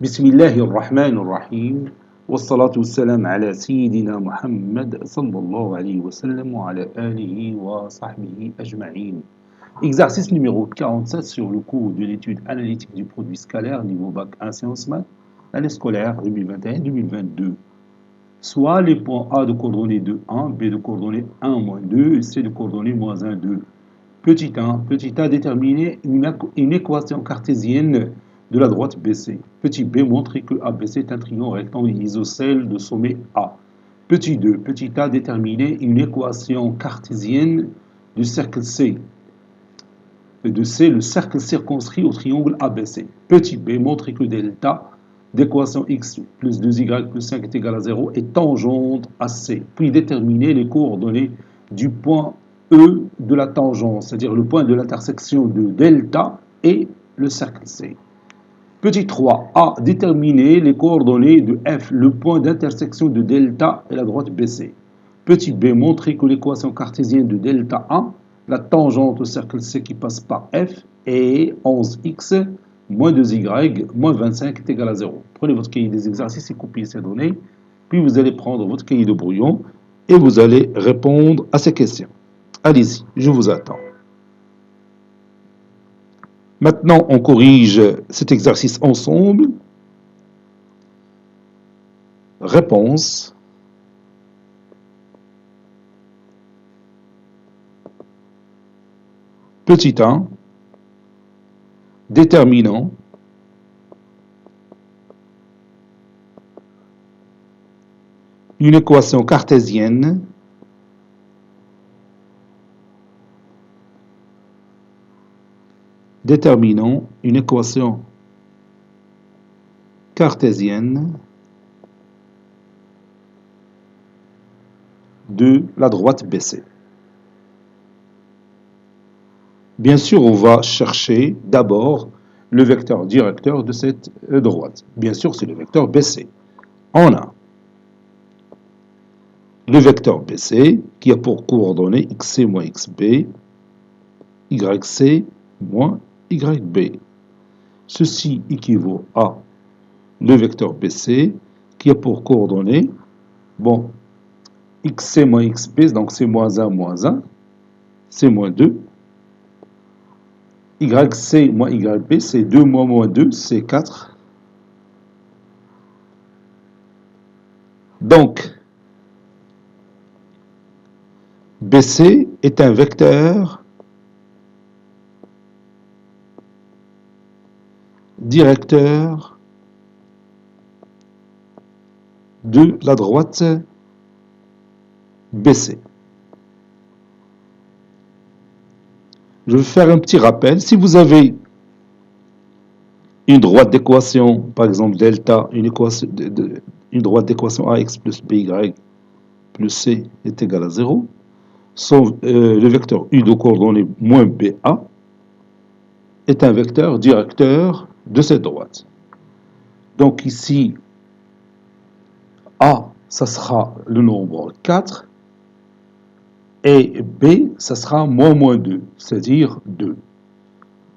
بسم الله الرحمن الرحيم والصلاة والسلام على سيدنا محمد صلى الله عليه وسلم وعلى آله وصحبه أجمعين. Exercice numéro 47 sur le cours de l'étude analytique du produit scalaire niveau bac 1 sciences maths, l'année scolaire 2021-2022. Soit les points A de coordonnées 2, 1, B de coordonnées 1, moins 2 et C de coordonnées moins 1, 2. Petit a déterminer une équation cartésienne de la droite BC. Petit b, montrer que ABC est un triangle rectangle isocèle de sommet A. Petit a déterminer une équation cartésienne du cercle C. De C, le cercle circonscrit au triangle ABC. Petit b, montrer que delta d'équation x plus 2y plus 5 est égal à 0 est tangente à C. Puis déterminer les coordonnées du point E de la tangente, c'est-à-dire le point de l'intersection de delta et le cercle C. Petit 3a, déterminer les coordonnées de F, le point d'intersection de delta et la droite BC. Petit b, montrer que l'équation cartésienne de delta 1, la tangente au cercle C qui passe par F, est 11x moins 2y moins 25 est égal à 0. Prenez votre cahier des exercices et copiez ces données, puis vous allez prendre votre cahier de brouillon et vous allez répondre à ces questions. Allez-y, je vous attends. Maintenant, on corrige cet exercice ensemble. Réponse. Petit 1. Déterminant. Une équation cartésienne. Déterminant une équation cartésienne de la droite BC. Bien sûr, on va chercher d'abord le vecteur directeur de cette droite. Bien sûr, c'est le vecteur BC. On a le vecteur BC qui a pour coordonnées xc moins xb, yc moins yb. Ceci équivaut à le vecteur BC qui a pour coordonnées, bon, xc moins xb, donc c'est moins 1, c'est moins 2. YC moins YB, c'est 2 moins 2, c'est 4. Donc, BC est un vecteur directeur de la droite BC. Je vais faire un petit rappel. Si vous avez une droite d'équation, par exemple delta, une droite d'équation AX plus BY plus C est égal à 0, le vecteur U de coordonnées moins BA est un vecteur directeur de cette droite. Donc ici, A, ça sera le nombre 4, et B, ça sera moins 2, c'est-à-dire 2.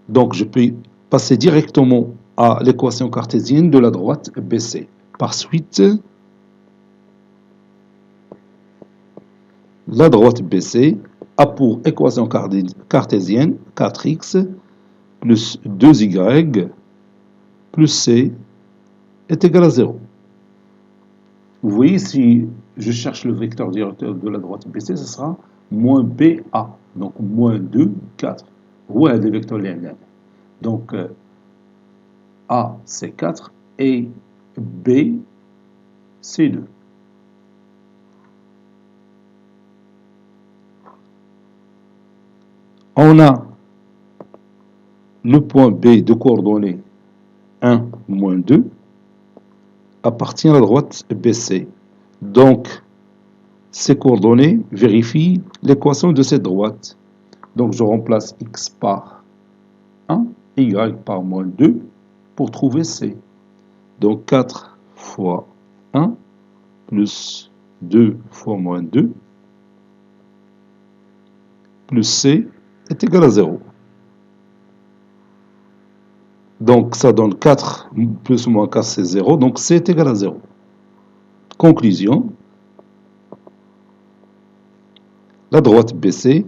Donc je peux passer directement à l'équation cartésienne de la droite BC. Par suite, la droite BC a pour équation cartésienne 4x plus 2y plus c est égal à 0. Vous voyez, si je cherche le vecteur directeur de la droite BC, ce sera moins BA, donc moins 2, 4. Ouais, des vecteurs linéaires. Donc, A, c'est 4 et B, c'est 2. On a le point B de coordonnées 1, moins 2 appartient à la droite BC. Donc, ces coordonnées vérifient l'équation de cette droite. Donc, je remplace x par 1, y par moins 2 pour trouver C. Donc, 4 fois 1 plus 2 fois moins 2 plus C est égal à 0. Donc ça donne 4 plus ou moins 4, c'est 0. Donc C est égal à 0. Conclusion. La droite BC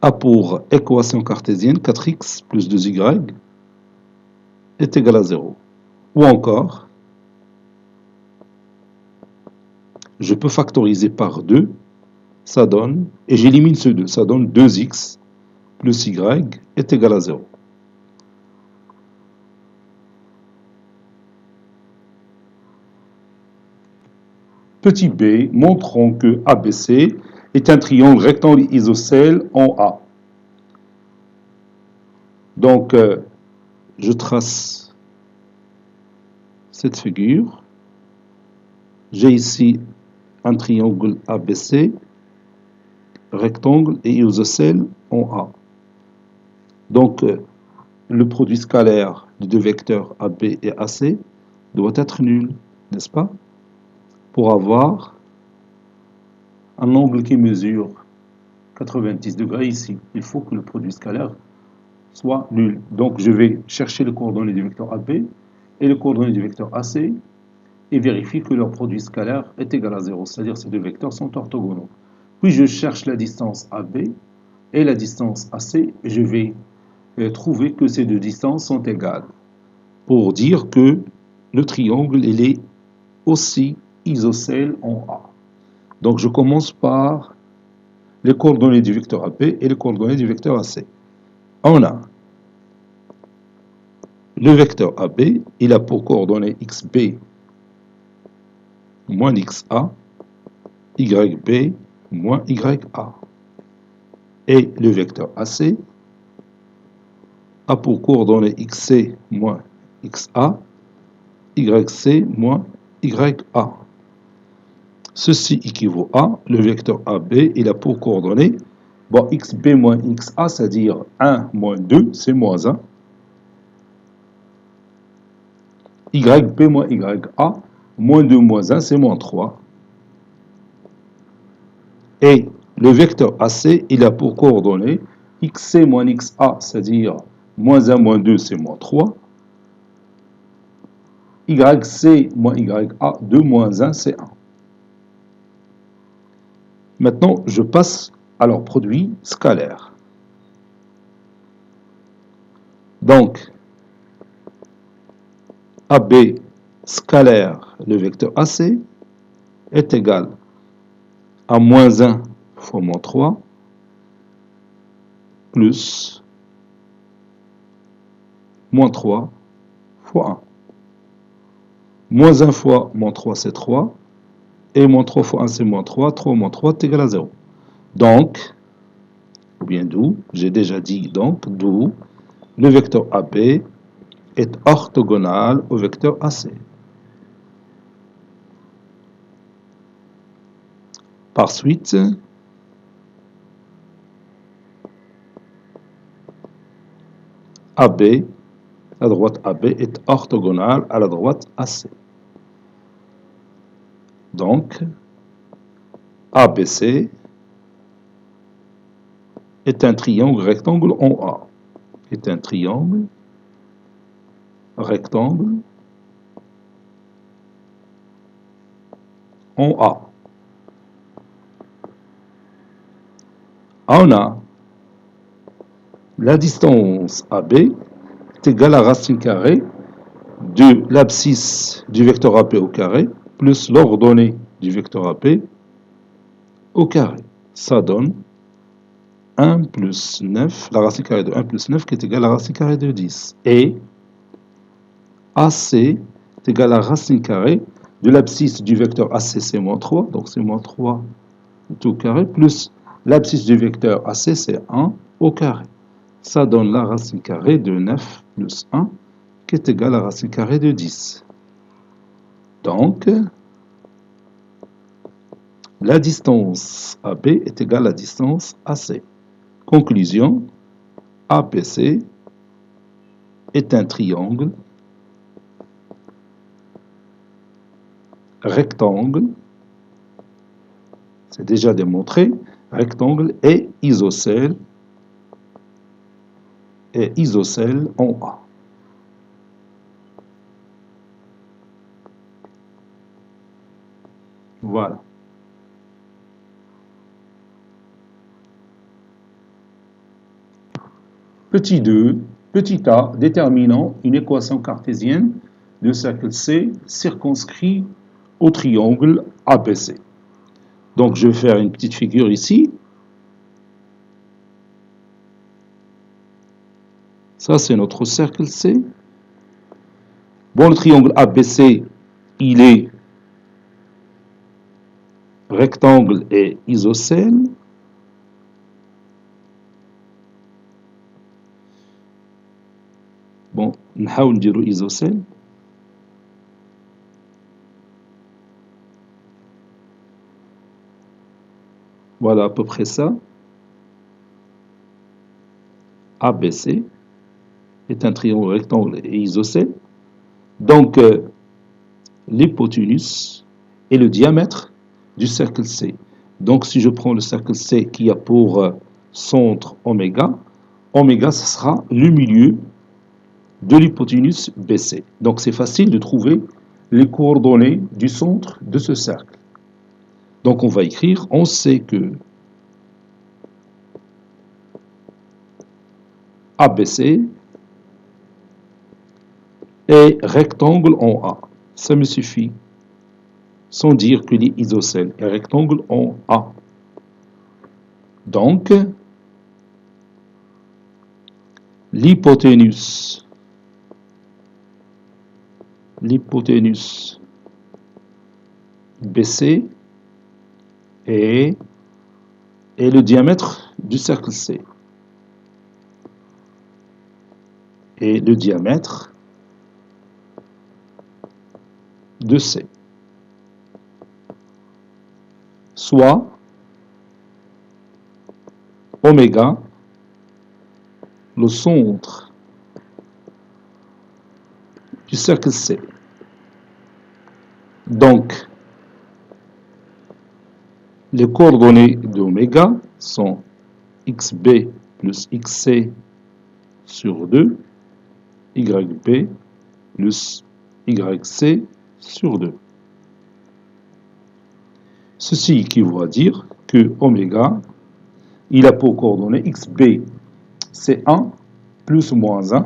a pour équation cartésienne 4x plus 2y est égal à 0. Ou encore, je peux factoriser par 2, ça donne, et j'élimine ce 2, ça donne 2x plus y est égal à 0. Petit b, montrons que ABC est un triangle rectangle isocèle en A. Donc, je trace cette figure. J'ai ici un triangle ABC, rectangle et isocèle en A. Donc, le produit scalaire de deux vecteurs AB et AC doit être nul, n'est-ce pas? Pour avoir un angle qui mesure 90 degrés ici, il faut que le produit scalaire soit nul. Donc, je vais chercher les coordonnées du vecteur AB et les coordonnées du vecteur AC et vérifier que leur produit scalaire est égal à 0, c'est-à-dire ces deux vecteurs sont orthogonaux. Puis, je cherche la distance AB et la distance AC et je vais trouver que ces deux distances sont égales pour dire que le triangle il est aussi isocèle en A. Donc je commence par les coordonnées du vecteur AB et les coordonnées du vecteur AC. On a le vecteur AB, il a pour coordonnées xb moins xa, yb moins ya. Et le vecteur AC a pour coordonnées xc moins xa, yc moins ya. Ceci équivaut à le vecteur AB, il a pour coordonnées xb moins xa, c'est-à-dire 1 moins 2, c'est moins 1. Yb moins ya, moins 2 moins 1, c'est moins 3. Et le vecteur AC, il a pour coordonnées xc moins xa, c'est-à-dire moins 1 moins 2, c'est moins 3. Yc moins ya, 2 moins 1, c'est 1. Maintenant, je passe à leur produit scalaire. Donc, AB scalaire, le vecteur AC, est égal à moins 1 fois moins 3 plus moins 3 fois 1. Moins 1 fois moins 3, c'est 3. Et moins 3 fois 1, c'est moins 3. 3 moins 3 est égal à 0. Donc, ou bien d'où, j'ai déjà dit donc, d'où le vecteur AB est orthogonal au vecteur AC. Par suite, AB, la droite AB est orthogonale à la droite AC. Donc, ABC est un triangle rectangle en A. Est un triangle rectangle en A. On a la distance AB est égale à racine carrée de l'abscisse du vecteur AP au carré plus l'ordonnée du vecteur AP au carré. Ça donne 1 plus 9, la racine carrée de 1 plus 9 qui est égale à la racine carrée de 10. Et AC est égal à la racine carrée de l'abscisse du vecteur AC, c'est moins 3, donc c'est moins 3 tout au carré, plus l'abscisse du vecteur AC, c'est 1 au carré. Ça donne la racine carrée de 9 plus 1, qui est égale à la racine carrée de 10. Donc, la distance AB est égale à la distance AC. Conclusion, APC est un triangle rectangle, c'est déjà démontré, rectangle et isocèle en A. Voilà. Petit 2, petit a, déterminant une équation cartésienne de cercle C circonscrit au triangle ABC. Donc je vais faire une petite figure ici. Ça, c'est notre cercle C. Bon, le triangle ABC, il est rectangle et isocèle. Bon, نحاول نديرو isocèle. Voilà à peu près ça. ABC est un triangle rectangle et isocèle. Donc, l'hypoténuse est le diamètre du cercle C. Donc, si je prends le cercle C qui a pour centre oméga, oméga, ce sera le milieu de l'hypoténuse BC. Donc, c'est facile de trouver les coordonnées du centre de ce cercle. Donc, on va écrire, on sait que ABC est rectangle en A. Ça me suffit, sans dire qu'il est isocèle et rectangle en A. Donc, l'hypoténuse BC est le diamètre du cercle C. Et le diamètre de C. Soit oméga, le centre du cercle C. Donc, les coordonnées d'oméga sont xb plus xc sur 2, yb plus yc sur 2. Ceci équivaut à dire que oméga, il a pour coordonnées xb, c'est 1 plus ou moins 1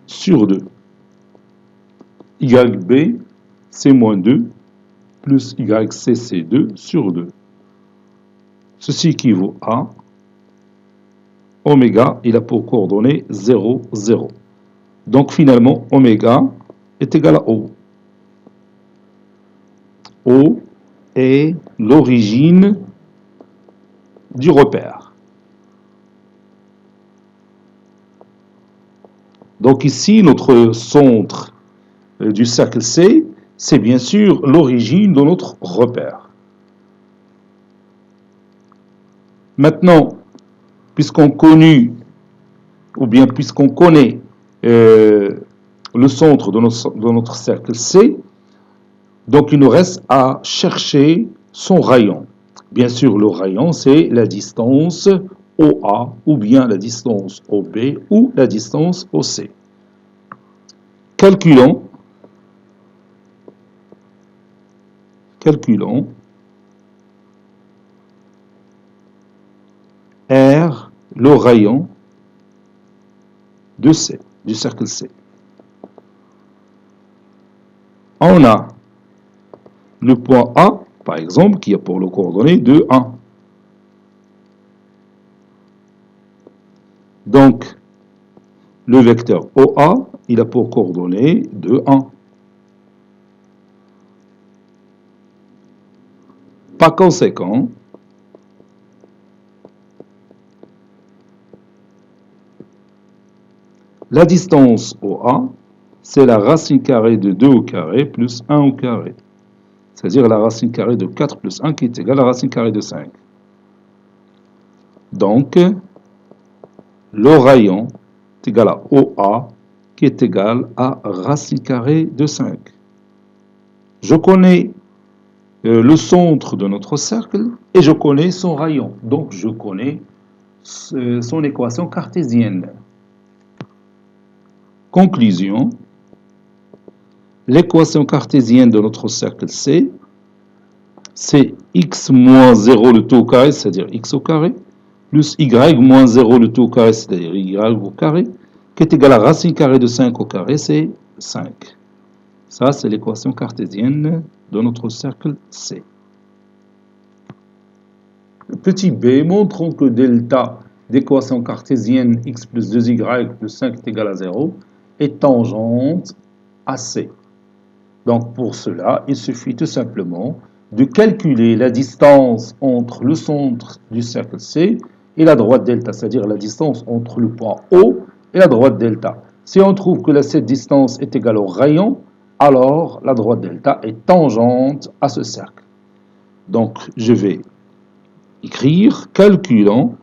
sur 2. YB, c'est moins 2 plus YC, c'est 2 sur 2. Ceci équivaut à oméga, il a pour coordonnées 0, 0. Donc finalement, oméga est égal à O. O est l'origine du repère. Donc ici, notre centre du cercle C, c'est bien sûr l'origine de notre repère. Maintenant, puisqu'on connaît le centre de notre cercle C, donc il nous reste à chercher son rayon. Bien sûr, le rayon, c'est la distance OA, ou bien la distance OB, ou la distance OC. Calculons R, le rayon de C, du cercle C. On a le point A, par exemple, qui a pour le coordonnée de 1. Donc, le vecteur OA, il a pour coordonnée de 1. Par conséquent, la distance OA, c'est la racine carrée de 2 au carré plus 1 au carré. C'est-à-dire la racine carrée de 4 plus 1 qui est égale à la racine carrée de 5. Donc, le rayon est égal à OA qui est égal à racine carrée de 5. Je connais le centre de notre cercle et je connais son rayon. Donc, je connais son équation cartésienne. Conclusion, l'équation cartésienne de notre cercle C, c'est x moins 0 le tout au carré, c'est-à-dire x au carré, plus y moins 0 le tout au carré, c'est-à-dire y au carré, qui est égal à racine carrée de 5 au carré, c'est 5. Ça, c'est l'équation cartésienne de notre cercle C. Petit b, montrons que delta d'équation cartésienne x plus 2y plus 5 est égal à 0 est tangente à C. Donc pour cela, il suffit tout simplement de calculer la distance entre le centre du cercle C et la droite delta, c'est-à-dire la distance entre le point O et la droite delta. Si on trouve que cette distance est égale au rayon, alors la droite delta est tangente à ce cercle. Donc je vais écrire calculant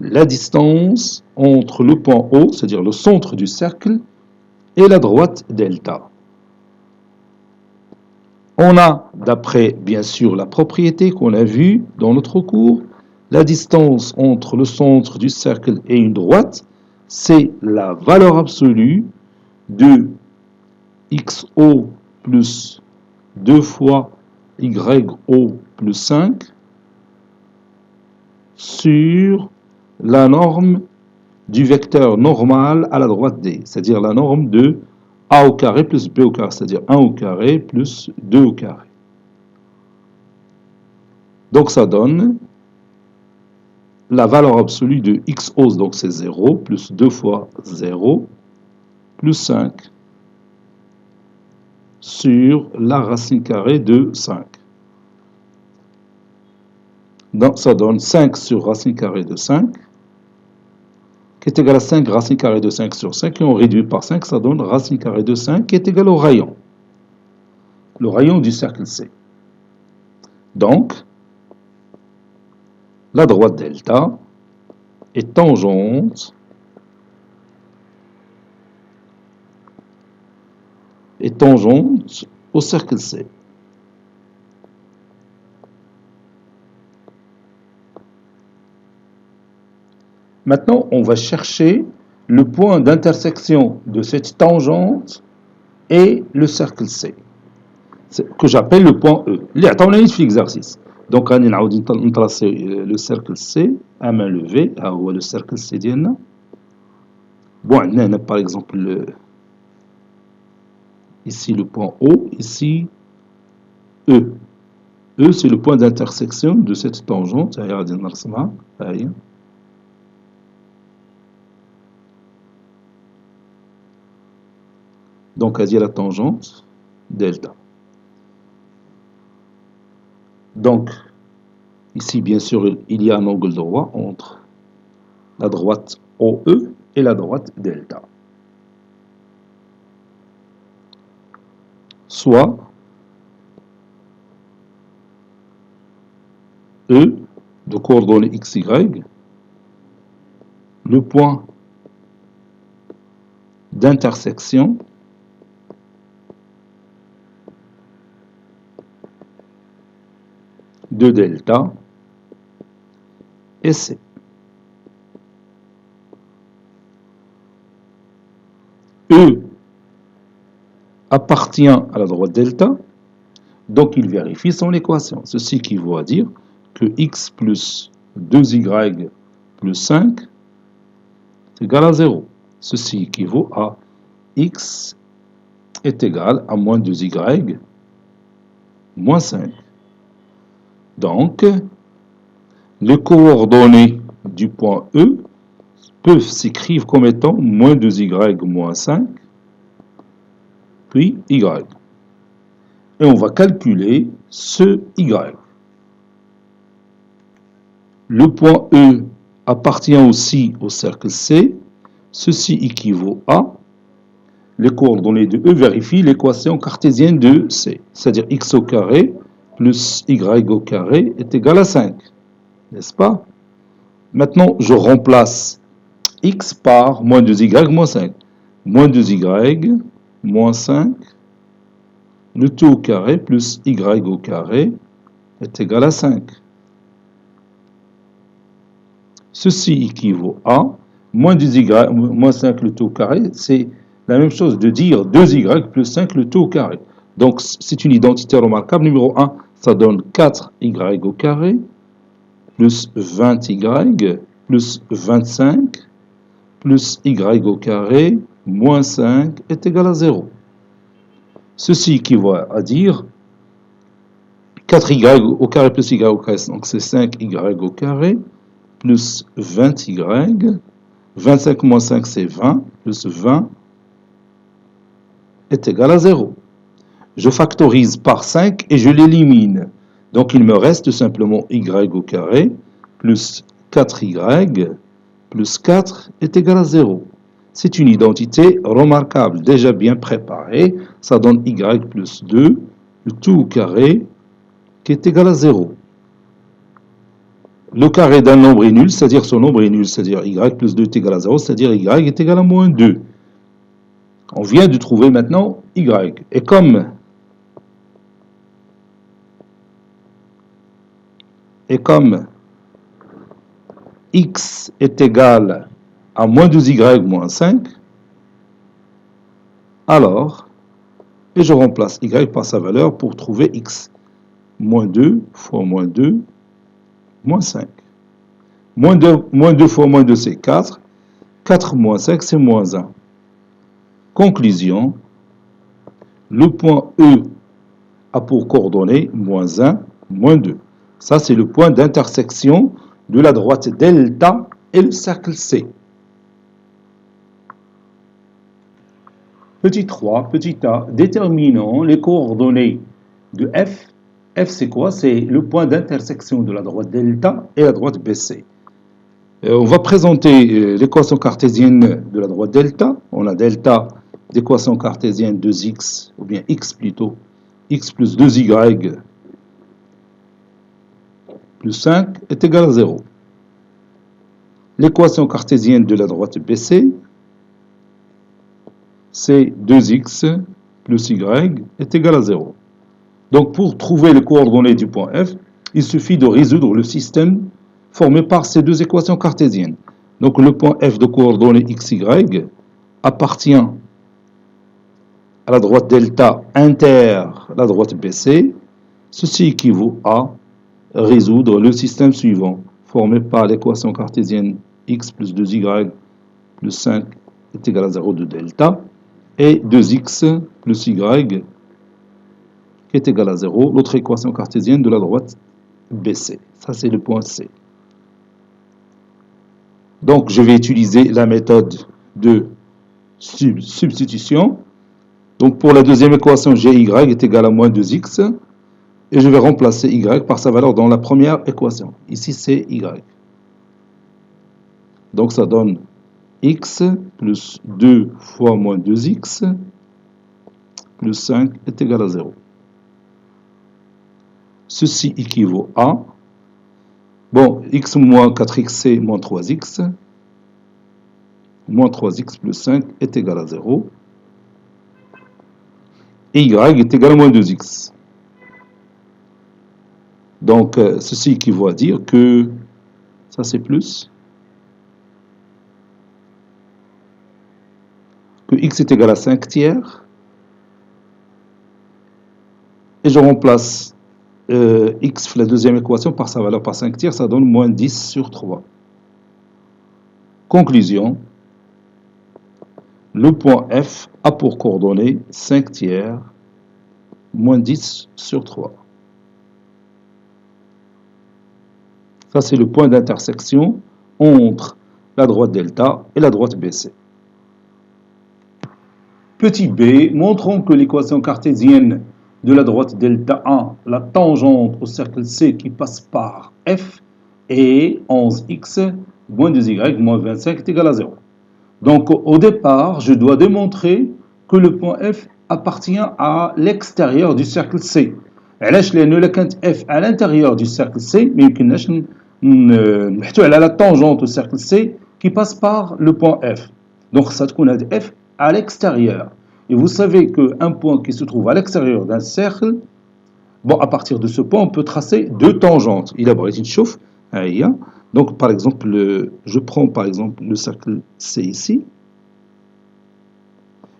la distance entre le point O, c'est-à-dire le centre du cercle, et la droite delta. On a, d'après bien sûr la propriété qu'on a vue dans notre cours, la distance entre le centre du cercle et une droite, c'est la valeur absolue de xo plus 2 fois yo plus 5 sur la norme du vecteur normal à la droite D, c'est-à-dire la norme de a au carré plus b au carré, c'est-à-dire 1 au carré plus 2 au carré. Donc ça donne la valeur absolue de xo, donc c'est 0, plus 2 fois 0, plus 5, sur la racine carrée de 5. Donc ça donne 5 sur racine carrée de 5, qui est égal à 5 racine carrée de 5 sur 5, et on réduit par 5, ça donne racine carrée de 5, qui est égal au rayon. Le rayon du cercle C. Donc, la droite delta est tangente au cercle C. Maintenant, on va chercher le point d'intersection de cette tangente et le cercle C, que j'appelle le point E. اللي عطاونا في l'exercice. Donc, on va tracer le cercle C à main levée. هو le cercle C ديالنا. Bon, on a par exemple ici le point O, ici E. E, c'est le point d'intersection de cette tangente. Donc, il y a la tangente delta. Donc, ici, bien sûr, il y a un angle droit entre la droite OE et la droite delta. Soit E de coordonnées XY, le point d'intersection de delta et C. E appartient à la droite delta, donc il vérifie son équation. Ceci équivaut à dire que x plus 2y plus 5 est égal à 0. Ceci équivaut à x est égal à moins 2y moins 5. Donc, les coordonnées du point E peuvent s'écrire comme étant moins 2y moins 5, puis y. Et on va calculer ce y. Le point E appartient aussi au cercle C. Ceci équivaut à les coordonnées de E vérifient l'équation cartésienne de C, c'est-à-dire x au carré plus y au carré est égal à 5, n'est-ce pas? Maintenant, je remplace x par moins 2y moins 5. Moins 2y moins 5, le tout au carré plus y au carré est égal à 5. Ceci équivaut à moins 2y, moins 5 le tout au carré, c'est la même chose de dire 2y plus 5 le tout au carré. Donc, c'est une identité remarquable. Numéro 1, ça donne 4y au carré, plus 20y, plus 25, plus y au carré, moins 5 est égal à 0. Ceci équivaut à dire 4y au carré plus y au carré, donc c'est 5y au carré, plus 20y, 25 moins 5 c'est 20, plus 20 est égal à 0. Je factorise par 5 et je l'élimine. Donc il me reste simplement y au carré, plus 4y, plus 4 est égal à 0. C'est une identité remarquable, déjà bien préparée. Ça donne y plus 2, le tout au carré, qui est égal à 0. Le carré d'un nombre est nul, c'est-à-dire son nombre est nul, c'est-à-dire y plus 2 est égal à 0, c'est-à-dire y est égal à moins 2. On vient de trouver maintenant y. Et comme x est égal à moins 2y moins 5, alors, et je remplace y par sa valeur pour trouver x. Moins 2 fois moins 2, moins 5. Moins 2 fois moins 2, c'est 4. 4 moins 5, c'est moins 1. Conclusion, le point E a pour coordonnées moins 1, moins 2. Ça, c'est le point d'intersection de la droite delta et le cercle C. Petit 3, petit a, déterminons les coordonnées de F. F, c'est quoi? C'est le point d'intersection de la droite delta et la droite BC. On va présenter l'équation cartésienne de la droite delta. On a delta d'équation cartésienne 2x, ou bien x plutôt, x plus 2y plus 5 est égal à 0. L'équation cartésienne de la droite BC, c'est 2x plus y est égal à 0. Donc pour trouver les coordonnées du point F, il suffit de résoudre le système formé par ces deux équations cartésiennes. Donc le point F de coordonnées x, y appartient à la droite delta inter la droite BC. Ceci équivaut à résoudre le système suivant, formé par l'équation cartésienne x plus 2y plus 5 est égal à 0 de delta, et 2x plus y qui est égal à 0, l'autre équation cartésienne de la droite BC. Ça, c'est le point C. Donc, je vais utiliser la méthode de substitution. Donc, pour la deuxième équation, gy est égal à moins 2x. Et je vais remplacer y par sa valeur dans la première équation. Ici, c'est y. Donc, ça donne x plus 2 fois moins 2x plus 5 est égal à 0. Ceci équivaut à, bon, x moins 4x, c'est moins 3x. Moins 3x plus 5 est égal à 0. Et y est égal à moins 2x. Donc, ceci équivaut à dire que, ça c'est plus, que x est égal à 5 tiers. Et je remplace x, la deuxième équation, par sa valeur par 5 tiers, ça donne moins 10 sur 3. Conclusion, le point F a pour coordonnées 5 tiers, moins 10 sur 3. Ça, c'est le point d'intersection entre la droite delta et la droite BC. Petit b, montrons que l'équation cartésienne de la droite delta 1, la tangente au cercle C qui passe par F, est 11x moins 2y moins 25 est égal à 0. Donc, au départ, je dois démontrer que le point F appartient à l'extérieur du cercle C. علاش لأنه كانت F à l'intérieur du cercle C, mais يمكنناش نحطو على la tangente au cercle C qui passe par le point F. Donc, ça تكون هذه F à l'extérieur. Et vous savez qu'un point qui se trouve à l'extérieur d'un cercle, bon, à partir de ce point, on peut tracer deux tangentes. Il a بغيتي نشوف, هيا. Donc, par exemple, je prends par exemple le cercle C ici.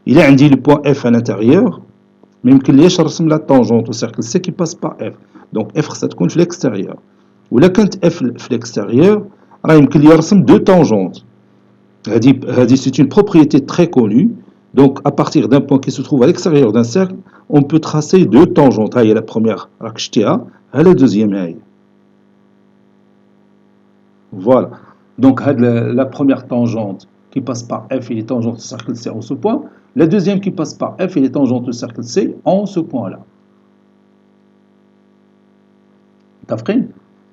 Il a indiqué le point F à l'intérieur, mais il y a la tangente au cercle C qui passe par F. Donc, F, ça compte l'extérieur. Ou là, quand F à l'extérieur, il y a deux tangentes. C'est une propriété très connue. Donc, à partir d'un point qui se trouve à l'extérieur d'un cercle, on peut tracer deux tangentes. Il y a la première, la deuxième. Voilà. Donc, la première tangente qui passe par F, il est tangente au cercle C en ce point. La deuxième qui passe par F, il est tangente au cercle C en ce point-là.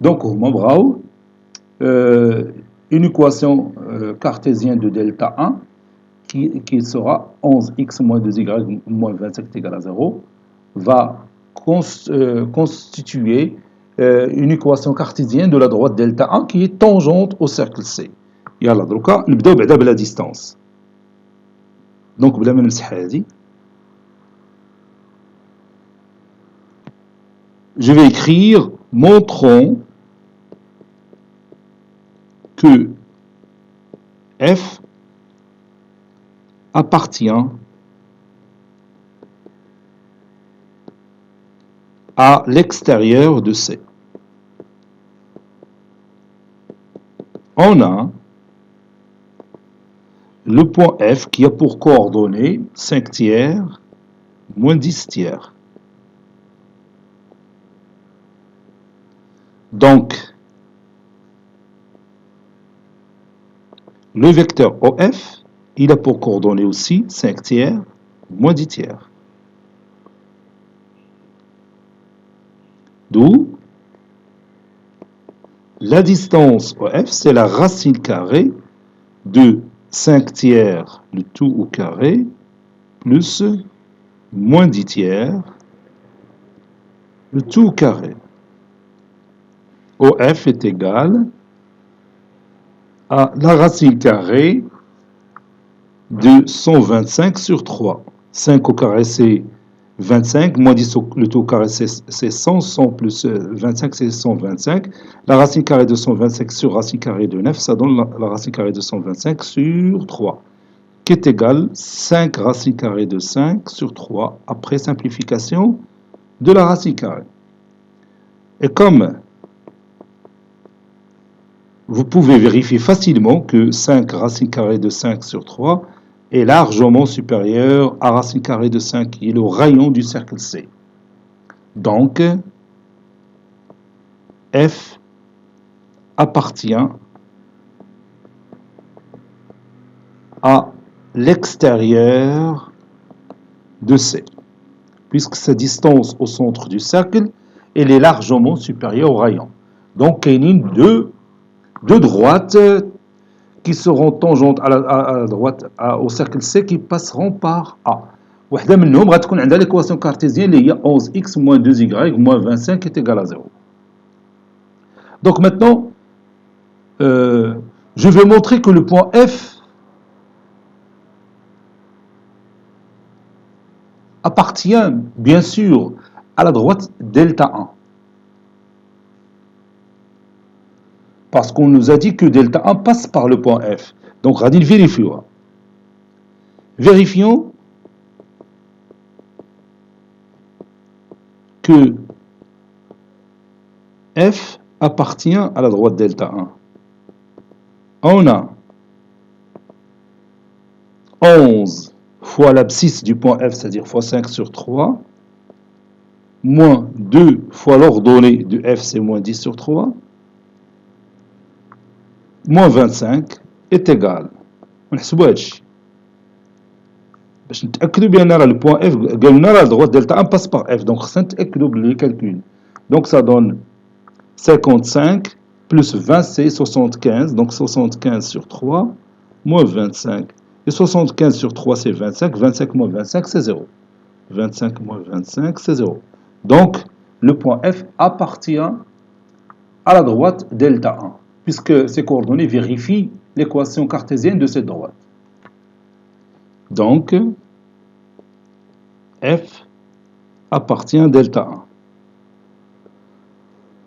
Donc, une équation cartésienne de delta 1 qui sera 11x moins 2y moins 27 égale à 0 va constituer une équation cartésienne de la droite delta 1 qui est tangente au cercle C. يلا دروكا نبداو بعدا بلا distance. Donc بلا ما نمسح هذه je vais écrire montrons que F appartient à l'extérieur de C. On a le point F qui a pour coordonnées 5 tiers moins 10 tiers. Donc, le vecteur OF, il a pour coordonnées aussi 5 tiers moins 10 tiers. D'où la distance OF, c'est la racine carrée de 5 tiers, le tout au carré, plus moins 10 tiers, le tout au carré. OF est égal à la racine carrée de 125 sur 3. 5 au carré, c'est 25, moins 10, le tout au carré, c'est 100, 100 plus 25, c'est 125. La racine carrée de 125 sur racine carrée de 9, ça donne la racine carrée de 125 sur 3, qui est égal 5 racine carrée de 5 sur 3, après simplification de la racine carrée. Et comme vous pouvez vérifier facilement que 5 racine carrée de 5 sur 3 est largement supérieur à racine carrée de 5 qui est le rayon du cercle C. Donc, F appartient à l'extérieur de C, puisque sa distance au centre du cercle elle est largement supérieure au rayon. Donc, il y a deux droites qui seront tangentes à la droite au cercle C qui passeront par A. وحده منهم غتكون عندها l'équation cartésienne اللي هي 11x moins 2y moins 25 est égal à 0. Donc maintenant, je vais montrer que le point F appartient bien sûr à la droite delta 1. Parce qu'on nous a dit que delta 1 passe par le point F. Donc, radil vérifions. Vérifions que F appartient à la droite delta 1. On a 11 fois l'abscisse du point F, c'est-à-dire fois 5 sur 3, moins 2 fois l'ordonnée de F, c'est moins 10 sur 3, moins 25 est égal. ونحسبوا هادشي باش نتاكدوا بان راه le point F قالنا راه droite delta 1 passe par F, donc خصنا نتاكدوا باللي calcul. Donc ça donne 55 plus 20 c'est 75, donc 75 sur 3 moins 25. Et 75 sur 3 c'est 25, 25 moins 25 c'est 0. 25 moins 25 c'est 0. Donc le point F appartient à la droite delta 1, puisque ces coordonnées vérifient l'équation cartésienne de cette droite. Donc, F appartient à delta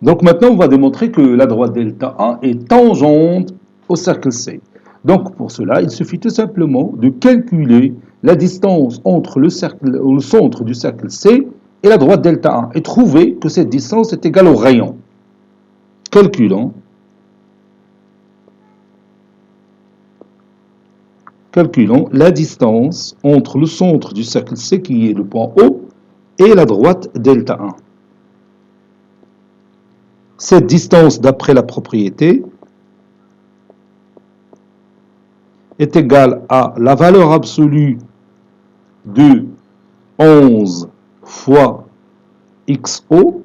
1. Donc maintenant, on va démontrer que la droite delta A est tangente au cercle C. Donc pour cela, il suffit tout simplement de calculer la distance entre le centre du cercle C et la droite delta A et trouver que cette distance est égale au rayon. Calculons. Calculons la distance entre le centre du cercle C, qui est le point O, et la droite delta 1. Cette distance, d'après la propriété, est égale à la valeur absolue de 11 fois XO,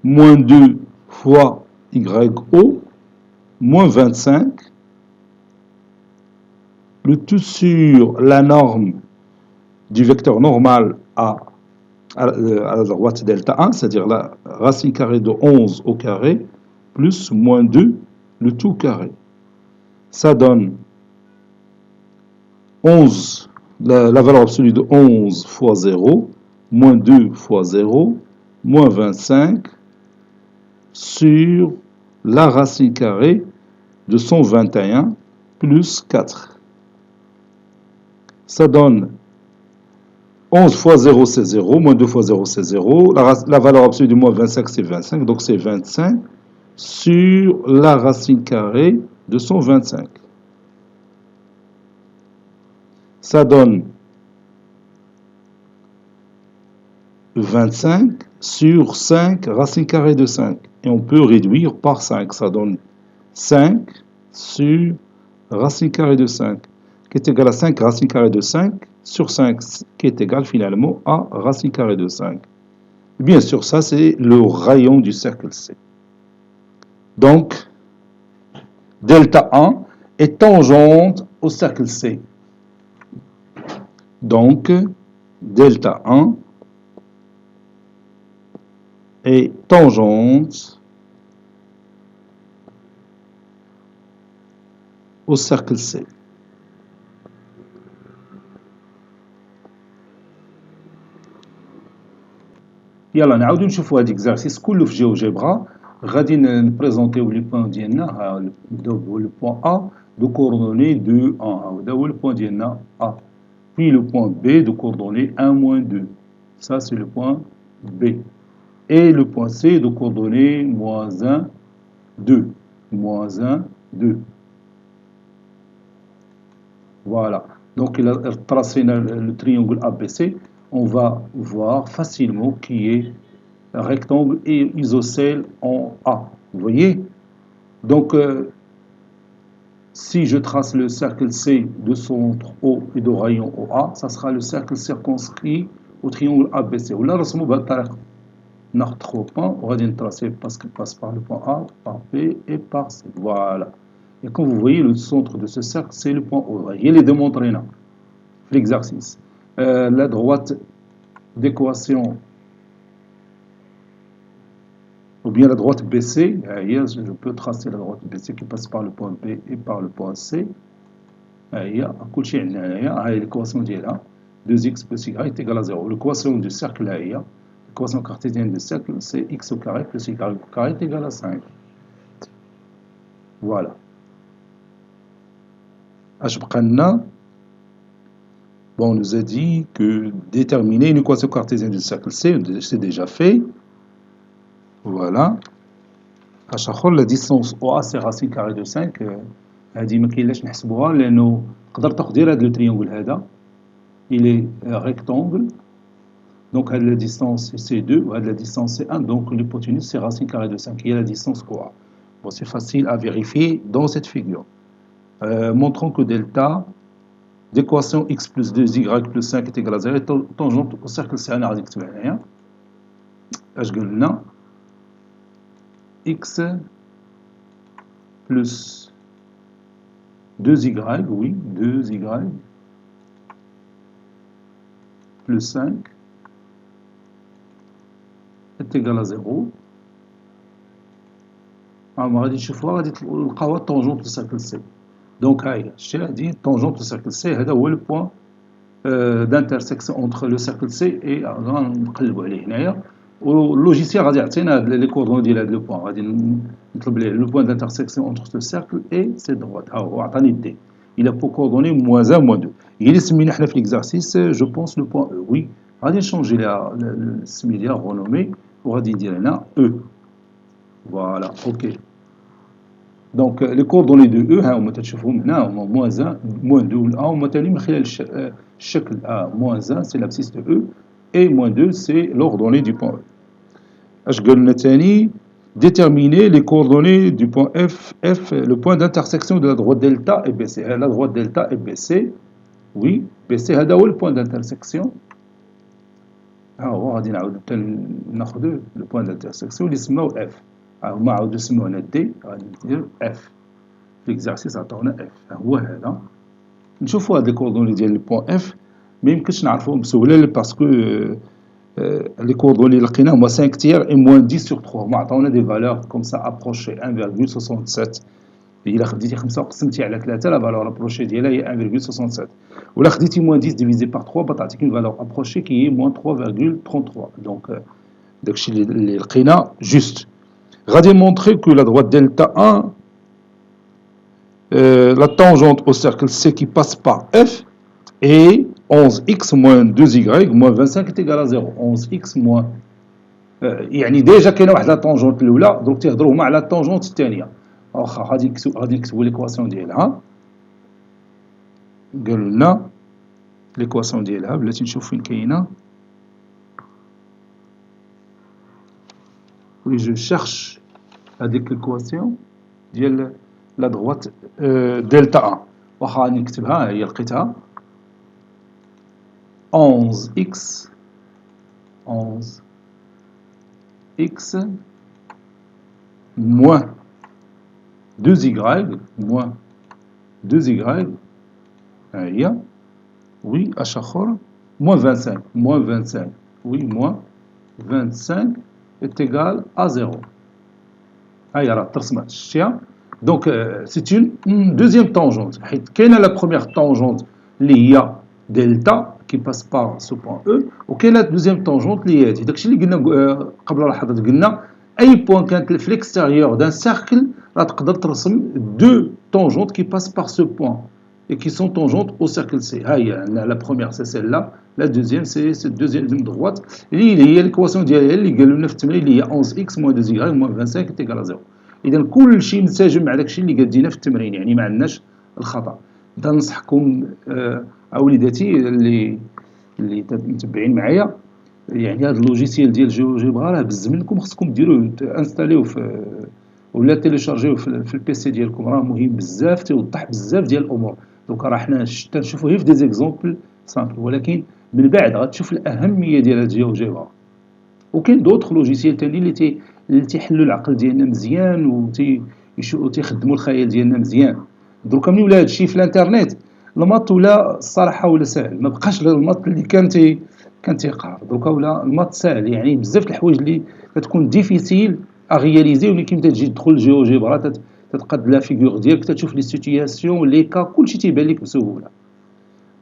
moins 2 fois YO, moins 25, le tout sur la norme du vecteur normal à la droite delta 1, c'est-à-dire la racine carrée de 11 au carré, plus moins 2, le tout carré. Ça donne 11, la valeur absolue de 11 fois 0, moins 2 fois 0, moins 25, sur la racine carrée de 121, plus 4. Ça donne 11 fois 0, c'est 0, moins 2 fois 0, c'est 0. La valeur absolue de moins 25, c'est 25, donc c'est 25 sur la racine carrée de 125. Ça donne 25 sur 5 racine carrée de 5. Et on peut réduire par 5. Ça donne 5 sur racine carrée de 5, qui est égal à 5 racine carrée de 5 sur 5, qui est égal finalement à racine carrée de 5. Bien sûr, ça c'est le rayon du cercle C. Donc, delta 1 est tangente au cercle C. Donc, delta 1 est tangente au cercle C. يلا نعاودو نشوفو هاد اكزارسيس كله في جيوجبرا. غادي نبريزونطيو لي بوين ديالنا. نبداو بو بوين A de coordonnées 2, 1. هذا هو البوين ديالنا A. Puis le point B de coordonnées 1, moins 2. Ça, c'est le point B. Et le point C de coordonnées moins 1, 2. Moins 1, 2. Voilà. Donc, il a tracé le triangle ABC. On va voir facilement qui est rectangle et isocèle en A. Vous voyez? Donc, si je trace le cercle C de centre O et de rayon OA, ça sera le cercle circonscrit au triangle ABC. Ou là, on va faire 3 points. On va tracer parce qu'il passe par le point A, par B et par C. Voilà. Et comme vous voyez, le centre de ce cercle, c'est le point O. Il est démontré là, l'exercice. La droite d'équation, ou bien la droite BC, je peux tracer la droite BC qui passe par le point B et par le point C. L'équation ديالها 2x plus y est égal à 0. L'équation du cercle l'équation cartésienne du cercle, c'est x au carré plus y au carré est égal à 5. Voilà. Bon, on nous a dit que déterminer une équation cartésienne du cercle C, c'est déjà fait. Voilà. La distance OA, c'est racine carrée de 5. هذه ما كاينلاش نحسبوها لأنه تقدر تاخد غير هذا التريونغل هذا. Il est rectangle. Donc, la distance c'est 2, la distance c'est 1. Donc, l'hypoténuse c'est racine carrée de 5. Il y a la distance OA. Bon, c'est facile à vérifier dans cette figure. Montrons que delta d'équation x plus 2y plus 5 est égal à 0 est tangente au cercle C. أنا غادي نكتبها هنايا. اش قلنا x plus 2y, oui, 2y plus 5 est égal à 0. غادي نشوفوها غادي نلقاوها tangente au cercle C. Donc هاهي الشيء هادي tangente au cercle C. هذا هو le point d'intersection entre le cercle C et غنقلبوا عليه هنايا. واللوجيسيال غادي يعطينا لي كوردوني ديال هاد لو بوان، غادي نطلب ليه لو بوان دانترسيكسيون انتر سو سيركل اي سي دروات، ها هو عطاني دي الى بو كوردوني موان 1 موان 2. هي اللي سمينا حنا في ليكزارسيس جو بونس لو بوان او. وي غادي نشونجي لها السمي ديالها غونومي وغادي ندير هنا او. فوالا اوكي. دونك لي كوردوني دو او ها هما تتشوفهم هنا هما موان 1 موان 2 ها هما تاني من خلال الشكل موان 1 سي لابسيس دو او et moins 2 c'est l'ordonnée du point E. اش قال لنا تاني déterminer les coordonnées du point F, le point d'intersection de la droite delta et BC. La droite delta et BC, oui, BC هذا هو le point d'intersection. ها هو غادي نعاود ناخذ le point d'intersection اللي سماو F. هما عاودوا سموه هنا D، غادي ندير F. في l'exercice عطاونا F. ها هو هذا. نشوفوا هاد لي كوردوني ديال le point F. ما يمكنش نعرفوهم بسهوله باسكو لي كوردوني اللي لقيناهم هما 5 تير اي موان 10 sur 3 هما عطاونا دي فالور كوم سا ابروشي 1.67. الا خديتي 5 وقسمتي على 3 لا فالور ابروشي ديالها هي 1.67، ولا خديتي موان 10 ديفيزي بار 3 بتعطيك اون فالور ابروشي كي هي موان 3.33. دونك داكشي اللي لقينا جوست. غادي مونطري كو لا droite delta 1 la tangente au cercle C qui passe par F et 11x moins 2y moins 25 est égal à 0. 11x moins يعني ديجا كاينه واحد لا طونجونت الاولى، دروك تيهضروا هما على الطونجونت الثانيه. واخا غادي نكتبوا ليكواسيون ديالها. قالوا لنا ليكواسيون ديالها بلاتي نشوف فين كاينه. وي جو شيرش هذيك ليكواسيون ديال لا دروات دلتا 1. واخا نكتبها هي لقيتها 11x moins 2y هي oui اش اخر moins 25 oui moins 25 est égal à 0. هاي راه ترسمات شتيها. دونك سي اون دوزيام طونجونت حيت كاينه لا بروميير طونجونت اللي هي دلتا qui passe par ce point E وكاين لا دوزيام طونجونت اللي هي هادي. داكشي اللي قلنا قبل لحظات، قلنا اي بوان كانت في ليكستيريور دان سيركل راه تقدر ترسم دو طونجونت qui passent par ce point et qui sont tangentes au cercle C. ها هي لا بروميير سي سيل لا دوزيام سي دوزيام دروات اللي هي ليكواسيون ديالها اللي قالوا لنا في التمرين اللي هي 11x moins 2y moins 25 est égal à 0. اذا كلشي منسجم مع داكشي اللي قادينا في التمرين، يعني ما عندناش الخطا. ننصحكم اوليداتي اللي متبعين معايا، يعني هذا اللوجيسيال ديال جيوجيبرا راه بزاف منكم خصكم ديروه انستاليوه في ولا تيليشارجيوه في البي سي ديالكم، راه مهم بزاف، تيوضح بزاف ديال الامور. دوكا راه حنا تنشوفوا غير في دي زيكزامبل سامبل، ولكن من بعد غتشوف الاهميه ديال هاد جيوجيبرا. وكاين دوطخ لوجيسيال تاني اللي تيحلوا العقل ديالنا مزيان وتيخدموا الخيال ديالنا مزيان. دروكا ملي ولا هادشي في الانترنت الماط ولا الصراحه ولا ساهل، ما بقاش الماط اللي كان تيقهر. دروكا ولا الماط ساهل، يعني بزاف د الحوايج اللي كتكون ديفيسيل ا رياليزي ولكن كيما تجي تدخل الجيوجيبرا تتقاد لا فيغور ديالك، تشوف لي سيتوياسيون لي كا كلشي تيبان لك بسهوله.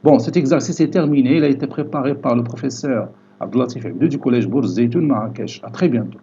Bon, cet exercice est terminé. Il a été préparé par le professeur Abdelatif Abdou du collège Bourz Zeytoun Marrakech. À très bientôt.